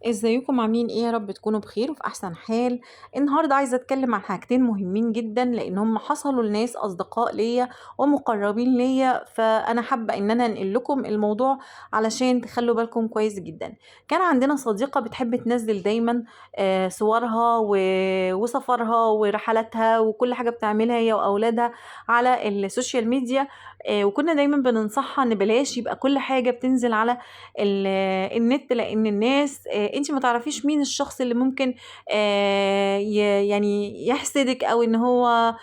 ازيكم عاملين ايه؟ يا رب تكونوا بخير وفي احسن حال. النهارده عايزه اتكلم عن حاجتين مهمين جدا لان هم حصلوا لناس اصدقاء ليا ومقربين ليا، فانا حابه ان انا انقل لكم الموضوع علشان تخلوا بالكم كويس جدا. كان عندنا صديقه بتحب تنزل دايما صورها وسفرها ورحلاتها وكل حاجه بتعملها هي واولادها على السوشيال ميديا. وكنا دايما بننصحها ان بلاش يبقى كل حاجه بتنزل على ال- النت، لان الناس انت ما تعرفيش مين الشخص اللي ممكن يعني يحسدك، او ان هو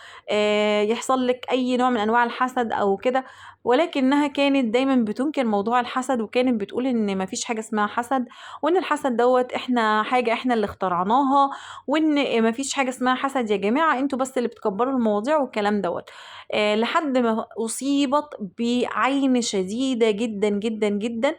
يحصل لك اي نوع من انواع الحسد او كده. ولكنها كانت دايما بتنكر موضوع الحسد، وكانت بتقول ان ما فيش حاجة اسمها حسد، وان الحسد دوت احنا اللي اخترعناها، وان ما فيش حاجة اسمها حسد يا جماعة، انتوا بس اللي بتكبروا المواضيع والكلام دوت. لحد ما أصيبت بعين شديدة جدا جدا جدا،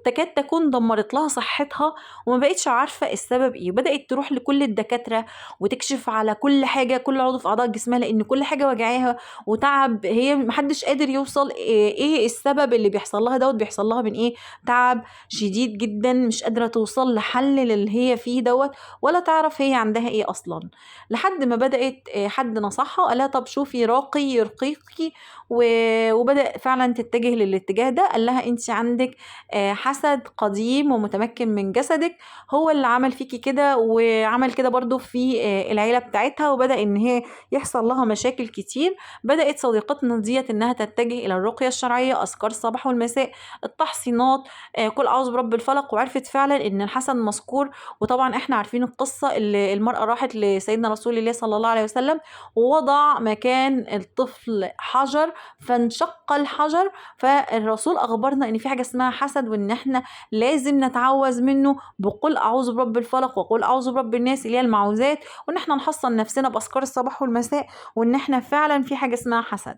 تكاد تكون دمرت لها صحتها، وما بقتش عارفة السبب ايه. بدأت تروح لكل الدكاترة وتكشف على كل حاجة، كل عضو في أعضاء جسمها، لأن كل حاجة وجعاها وتعب، هي محدش قادر يوصل ايه السبب اللي بيحصل لها دوت. بيحصل لها من ايه؟ تعب شديد جدا، مش قادرة توصل لحل للي هي فيه دوت، ولا تعرف هي عندها ايه أصلا. لحد ما بدأت حد نصحها وقال لها طب شوفي راقي يرقيكي، وبدأ فعلا تتجه للاتجاه ده. قال لها انت عندك حسد قديم ومتمكن من جسدك، هو اللي عمل فيكي كده، وعمل كده برضو في العيلة بتاعتها، وبدأ ان هي يحصل لها مشاكل كتير. بدأت صديقتنا ديت انها تتجه الى الرقية الشرعية، اذكار الصباح والمساء، التحصينات، قل اعوذ برب الفلق، وعرفت فعلا ان الحسد مذكور. وطبعا احنا عارفين القصة اللي المرأة راحت لسيدنا رسول الله صلى الله عليه وسلم، ووضع مكان الطفل حجر فانشق الحجر. فالرسول اخبرنا ان في حاجه اسمها حسد، وان احنا لازم نتعوذ منه بقول اعوذ برب الفلق وقل اعوذ برب الناس اللي هي المعوذات، وان احنا نحصن نفسنا باذكار الصباح والمساء، وان احنا فعلا في حاجه اسمها حسد.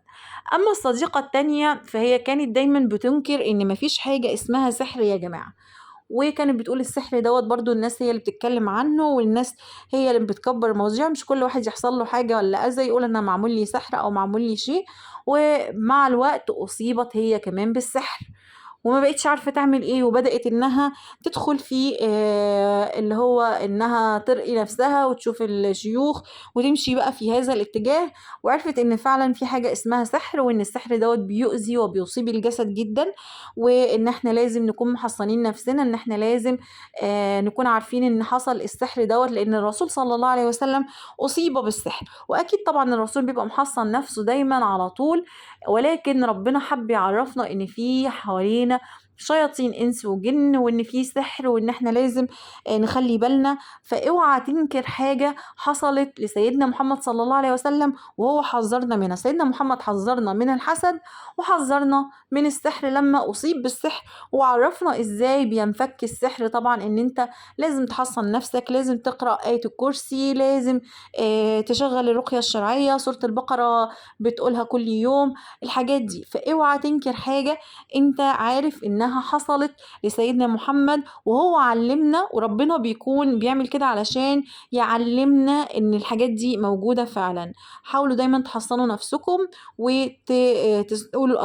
اما الصديقه التانية فهي كانت دايما بتنكر ان مفيش حاجه اسمها سحر يا جماعه، وكانت بتقول السحر دوت برضو الناس هي اللي بتتكلم عنه، والناس هي اللي بتكبر المواضيع، مش كل واحد يحصل له حاجة ولا أذى يقول أنا معمول لي سحر أو معمول لي شيء. ومع الوقت أصيبت هي كمان بالسحر، وما بقتش عارفة تعمل ايه، وبدأت انها تدخل في اللي هو انها ترقي نفسها وتشوف الشيوخ وتمشي بقى في هذا الاتجاه. وعرفت ان فعلا في حاجة اسمها سحر، وان السحر دوت بيؤذي وبيصيب الجسد جدا، وان احنا لازم نكون محصنين نفسنا، ان احنا لازم نكون عارفين ان حصل السحر دوت، لان الرسول صلى الله عليه وسلم اصيب بالسحر. واكيد طبعا الرسول بيبقى محصن نفسه دايما على طول، ولكن ربنا حب يعرفنا ان في حوالينا شياطين انس وجن، وان في سحر، وان احنا لازم نخلي بالنا. فاوعى تنكر حاجة حصلت لسيدنا محمد صلى الله عليه وسلم وهو حذرنا منها. سيدنا محمد حذرنا من الحسد، وحذرنا من السحر لما اصيب بالسحر، وعرفنا ازاي بينفك السحر. طبعا ان انت لازم تحصن نفسك، لازم تقرأ آية الكرسي، لازم تشغل الرقية الشرعية، سورة البقرة بتقولها كل يوم، الحاجات دي. فاوعى تنكر حاجة انت عارف انها حصلت لسيدنا محمد وهو علمنا، وربنا بيكون بيعمل كده علشان يعلمنا ان الحاجات دي موجودة فعلا. حاولوا دايما تحصنوا نفسكم وتقولوا